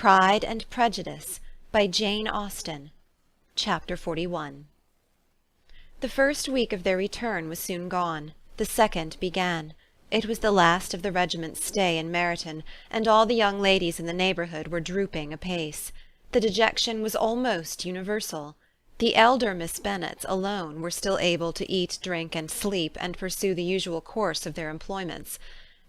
Pride and Prejudice by Jane Austen. Chapter 41. The first week of their return was soon gone. The second began. It was the last of the regiment's stay in Meryton, and all the young ladies in the neighbourhood were drooping apace. The dejection was almost universal. The elder Miss Bennets alone were still able to eat, drink, and sleep, and pursue the usual course of their employments.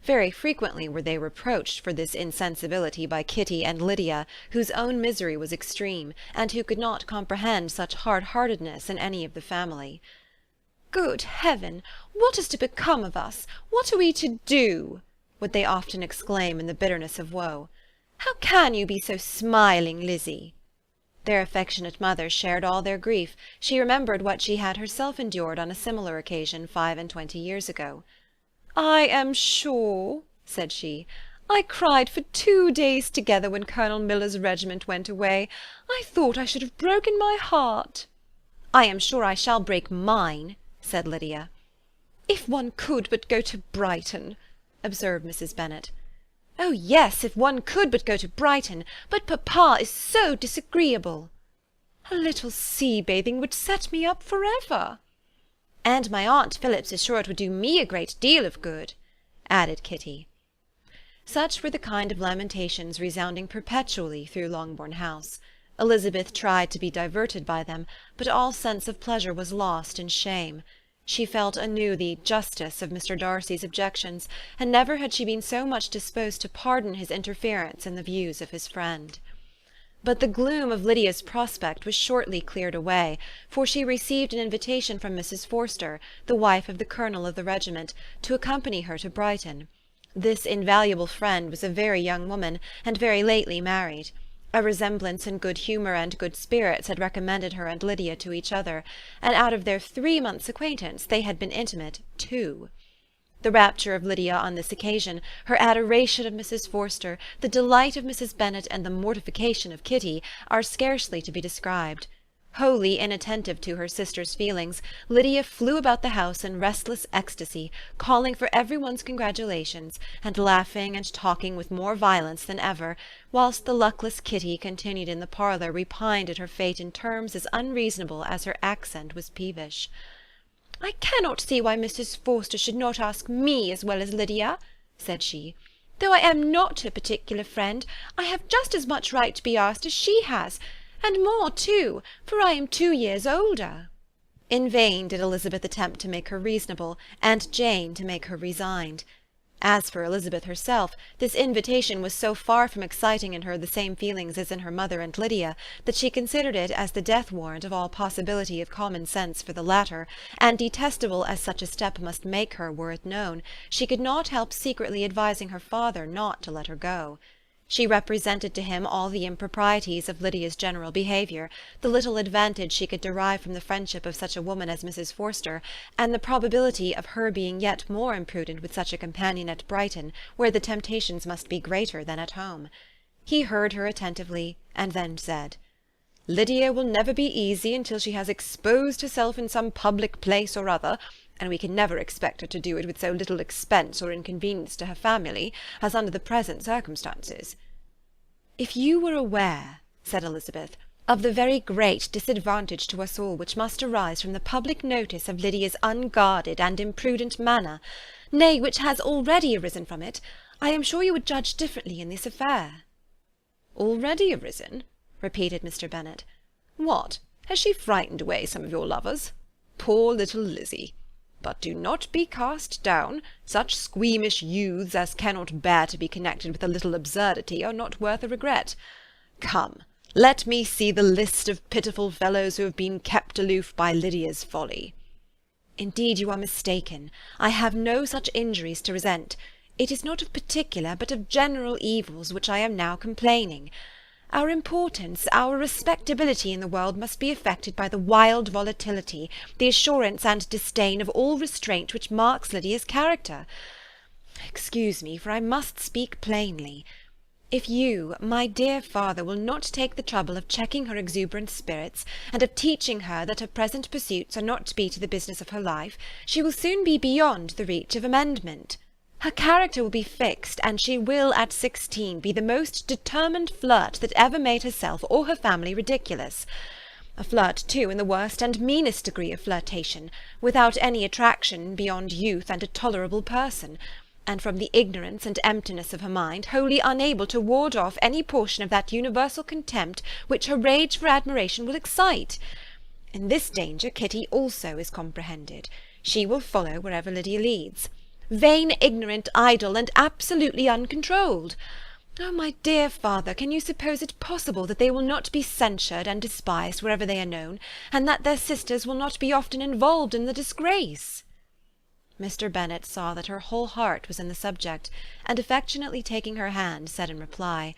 Very frequently were they reproached for this insensibility by Kitty and Lydia, whose own misery was extreme, and who could not comprehend such hard-heartedness in any of the family. "Good heaven! What is to become of us? What are we to do?" would they often exclaim in the bitterness of woe. "How can you be so smiling, Lizzie?" Their affectionate mother shared all their grief. She remembered what she had herself endured on a similar occasion 25 years ago. "I am sure," said she, "I cried for 2 days together when Colonel Miller's regiment went away. I thought I should have broken my heart." "I am sure I shall break mine," said Lydia. "If one could but go to Brighton," observed Mrs. Bennet. "Oh yes, if one could but go to Brighton, but papa is so disagreeable." "A little sea-bathing would set me up for ever." "And my aunt Phillips is sure it would do me a great deal of good," added Kitty. Such were the kind of lamentations resounding perpetually through Longbourn House. Elizabeth tried to be diverted by them, but all sense of pleasure was lost in shame. She felt anew the justice of Mr. Darcy's objections, and never had she been so much disposed to pardon his interference in the views of his friend. But the gloom of Lydia's prospect was shortly cleared away, for she received an invitation from Mrs. Forster, the wife of the colonel of the regiment, to accompany her to Brighton. This invaluable friend was a very young woman, and very lately married. A resemblance in good humour and good spirits had recommended her and Lydia to each other, and out of their 3 months' acquaintance they had been intimate 2. The rapture of Lydia on this occasion, her adoration of Mrs. Forster, the delight of Mrs. Bennet, and the mortification of Kitty, are scarcely to be described. Wholly inattentive to her sister's feelings, Lydia flew about the house in restless ecstasy, calling for every one's congratulations, and laughing and talking with more violence than ever, whilst the luckless Kitty continued in the parlour repined at her fate in terms as unreasonable as her accent was peevish. "I cannot see why Mrs. Forster should not ask me as well as Lydia," said she. "Though I am not her particular friend, I have just as much right to be asked as she has, and more too, for I am 2 years older." In vain did Elizabeth attempt to make her reasonable, and Jane to make her resigned. As for Elizabeth herself, this invitation was so far from exciting in her the same feelings as in her mother and Lydia, that she considered it as the death-warrant of all possibility of common sense for the latter, and detestable as such a step must make her were it known, she could not help secretly advising her father not to let her go. She represented to him all the improprieties of Lydia's general behaviour, the little advantage she could derive from the friendship of such a woman as Mrs. Forster, and the probability of her being yet more imprudent with such a companion at Brighton, where the temptations must be greater than at home. He heard her attentively, and then said, "Lydia will never be easy until she has exposed herself in some public place or other, and we can never expect her to do it with so little expense or inconvenience to her family as under the present circumstances." "If you were aware," said Elizabeth, "of the very great disadvantage to us all which must arise from the public notice of Lydia's unguarded and imprudent manner, nay, which has already arisen from it, I am sure you would judge differently in this affair." "Already arisen?" repeated Mr. Bennet. "What, has she frightened away some of your lovers? Poor little Lizzie! But do not be cast down. Such squeamish youths as cannot bear to be connected with a little absurdity are not worth a regret. Come, let me see the list of pitiful fellows who have been kept aloof by Lydia's folly." "Indeed you are mistaken. I have no such injuries to resent. It is not of particular, but of general evils which I am now complaining. Our importance, our respectability in the world must be affected by the wild volatility, the assurance and disdain of all restraint which marks Lydia's character. Excuse me, for I must speak plainly. If you, my dear father, will not take the trouble of checking her exuberant spirits, and of teaching her that her present pursuits are not to be to the business of her life, she will soon be beyond the reach of amendment. Her character will be fixed, and she will, at 16, be the most determined flirt that ever made herself or her family ridiculous. A flirt, too, in the worst and meanest degree of flirtation, without any attraction beyond youth and a tolerable person, and from the ignorance and emptiness of her mind wholly unable to ward off any portion of that universal contempt which her rage for admiration will excite. In this danger Kitty also is comprehended. She will follow wherever Lydia leads. Vain, ignorant, idle, and absolutely uncontrolled. Oh, my dear father, can you suppose it possible that they will not be censured and despised wherever they are known, and that their sisters will not be often involved in the disgrace? Mr. Bennet saw that her whole heart was in the subject, and affectionately taking her hand, said in reply,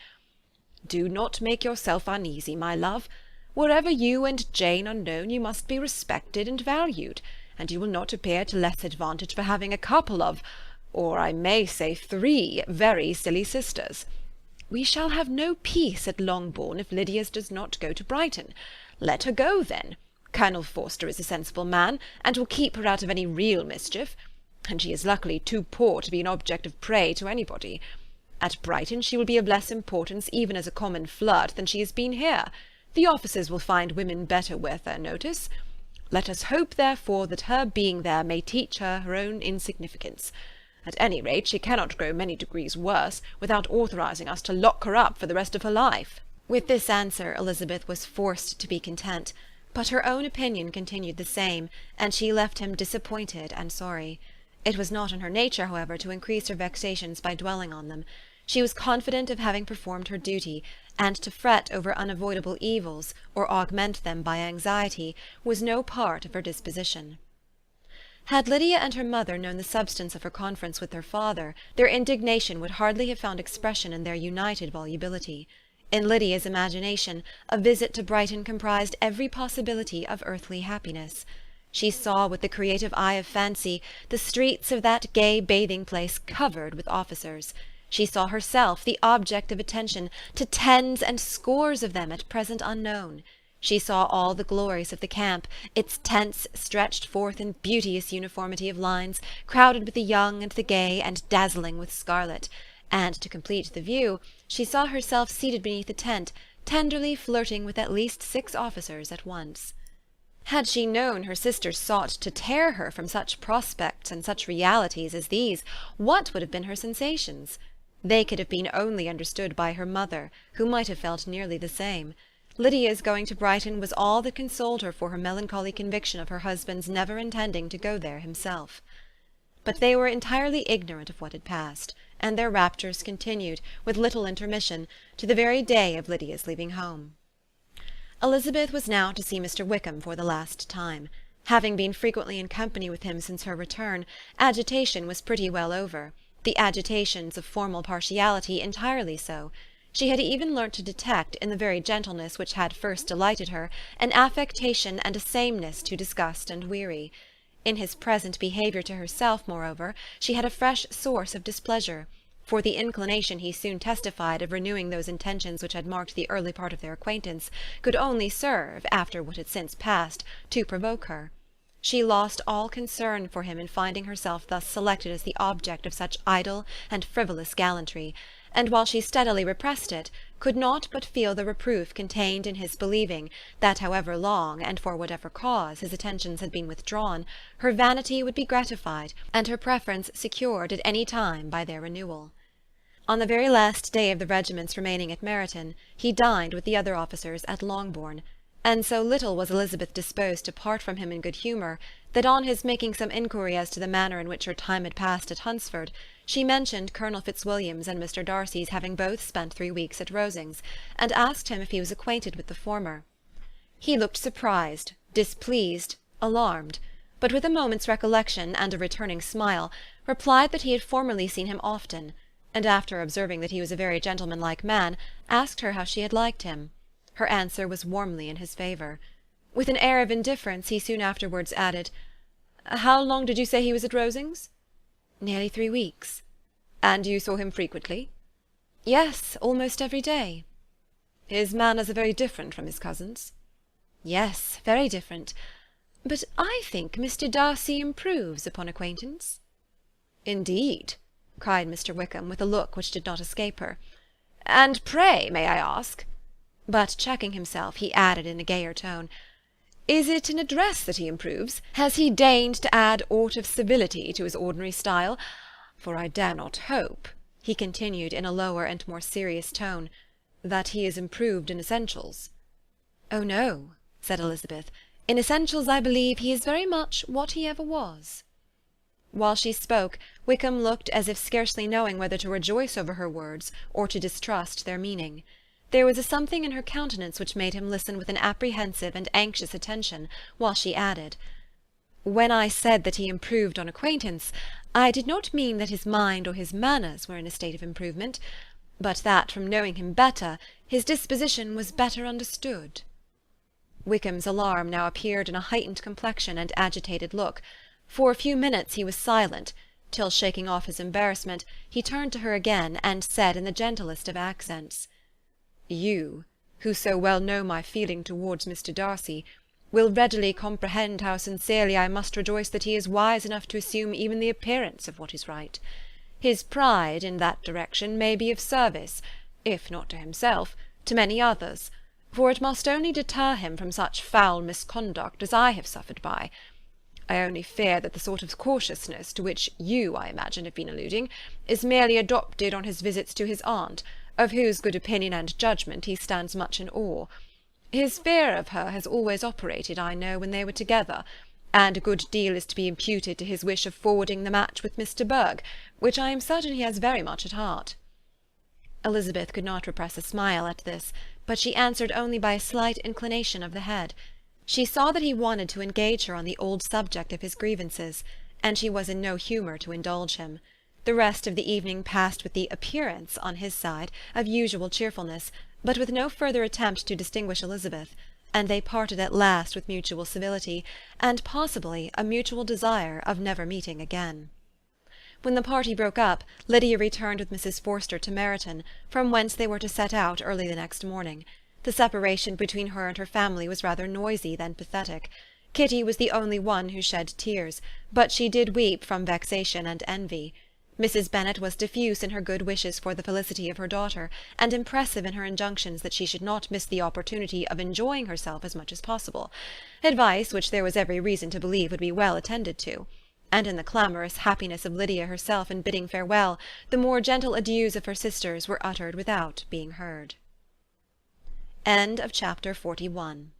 "Do not make yourself uneasy, my love. Wherever you and Jane are known, you must be respected and valued, and you will not appear to less advantage for having a couple of, or I may say 3, very silly sisters. We shall have no peace at Longbourn if Lydia does not go to Brighton. Let her go, then. Colonel Forster is a sensible man, and will keep her out of any real mischief, and she is luckily too poor to be an object of prey to anybody. At Brighton she will be of less importance even as a common flirt than she has been here. The officers will find women better worth their notice. Let us hope, therefore, that her being there may teach her her own insignificance. At any rate, she cannot grow many degrees worse, without authorizing us to lock her up for the rest of her life." With this answer Elizabeth was forced to be content, but her own opinion continued the same, and she left him disappointed and sorry. It was not in her nature, however, to increase her vexations by dwelling on them. She was confident of having performed her duty, and to fret over unavoidable evils, or augment them by anxiety, was no part of her disposition. Had Lydia and her mother known the substance of her conference with their father, their indignation would hardly have found expression in their united volubility. In Lydia's imagination, a visit to Brighton comprised every possibility of earthly happiness. She saw with the creative eye of fancy the streets of that gay bathing-place covered with officers. She saw herself the object of attention to tens and scores of them at present unknown. She saw all the glories of the camp, its tents stretched forth in beauteous uniformity of lines, crowded with the young and the gay, and dazzling with scarlet. And, to complete the view, she saw herself seated beneath a tent, tenderly flirting with at least 6 officers at once. Had she known her sisters sought to tear her from such prospects and such realities as these, what would have been her sensations? They could have been only understood by her mother, who might have felt nearly the same. Lydia's going to Brighton was all that consoled her for her melancholy conviction of her husband's never intending to go there himself. But they were entirely ignorant of what had passed, and their raptures continued, with little intermission, to the very day of Lydia's leaving home. Elizabeth was now to see Mr. Wickham for the last time. Having been frequently in company with him since her return, agitation was pretty well over, the agitations of formal partiality entirely so. She had even learnt to detect, in the very gentleness which had first delighted her, an affectation and a sameness to disgust and weary. In his present behaviour to herself, moreover, she had a fresh source of displeasure, for the inclination he soon testified of renewing those intentions which had marked the early part of their acquaintance could only serve, after what had since passed, to provoke her. She lost all concern for him in finding herself thus selected as the object of such idle and frivolous gallantry, and while she steadily repressed it, could not but feel the reproof contained in his believing that however long, and for whatever cause, his attentions had been withdrawn, her vanity would be gratified, and her preference secured at any time by their renewal. On the very last day of the regiment's remaining at Meryton, he dined with the other officers at Longbourn, and so little was Elizabeth disposed to part from him in good humour, that on his making some inquiry as to the manner in which her time had passed at Hunsford, she mentioned Colonel Fitzwilliam's and Mr. Darcy's having both spent 3 weeks at Rosings, and asked him if he was acquainted with the former. He looked surprised, displeased, alarmed, but with a moment's recollection and a returning smile, replied that he had formerly seen him often, and after observing that he was a very gentlemanlike man, asked her how she had liked him. Her answer was warmly in his favour. With an air of indifference he soon afterwards added, "How long did you say he was at Rosings?" "Nearly 3 weeks." "And you saw him frequently?" "Yes, almost every day." "His manners are very different from his cousin's?" "Yes, very different. But I think Mr. Darcy improves upon acquaintance." "Indeed! cried Mr. Wickham, with a look which did not escape her. "And pray, may I ask—" But checking himself, he added in a gayer tone, "Is it in address that he improves? Has he deigned to add aught of civility to his ordinary style? For I dare not hope," he continued in a lower and more serious tone, "that he is improved in essentials." "Oh, no," said Elizabeth. "In essentials I believe he is very much what he ever was." While she spoke, Wickham looked as if scarcely knowing whether to rejoice over her words or to distrust their meaning. There was a something in her countenance which made him listen with an apprehensive and anxious attention, while she added, "When I said that he improved on acquaintance, I did not mean that his mind or his manners were in a state of improvement, but that from knowing him better, his disposition was better understood." Wickham's alarm now appeared in a heightened complexion and agitated look. For a few minutes he was silent, till, shaking off his embarrassment, he turned to her again, and said in the gentlest of accents, "You, who so well know my feeling towards Mr. Darcy, will readily comprehend how sincerely I must rejoice that he is wise enough to assume even the appearance of what is right. His pride in that direction may be of service, if not to himself, to many others, for it must only deter him from such foul misconduct as I have suffered by. I only fear that the sort of cautiousness to which you, I imagine, have been alluding, is merely adopted on his visits to his aunt, of whose good opinion and judgment he stands much in awe. His fear of her has always operated, I know, when they were together, and a good deal is to be imputed to his wish of forwarding the match with Mr. Berg, which I am certain he has very much at heart." Elizabeth could not repress a smile at this, but she answered only by a slight inclination of the head. She saw that he wanted to engage her on the old subject of his grievances, and she was in no humour to indulge him. The rest of the evening passed with the appearance, on his side, of usual cheerfulness, but with no further attempt to distinguish Elizabeth, and they parted at last with mutual civility, and possibly a mutual desire of never meeting again. When the party broke up, Lydia returned with Mrs. Forster to Meryton, from whence they were to set out early the next morning. The separation between her and her family was rather noisy than pathetic. Kitty was the only one who shed tears, but she did weep from vexation and envy. Mrs. Bennet was diffuse in her good wishes for the felicity of her daughter, and impressive in her injunctions that she should not miss the opportunity of enjoying herself as much as possible, advice which there was every reason to believe would be well attended to. And in the clamorous happiness of Lydia herself in bidding farewell, the more gentle adieus of her sisters were uttered without being heard. End of Chapter 41.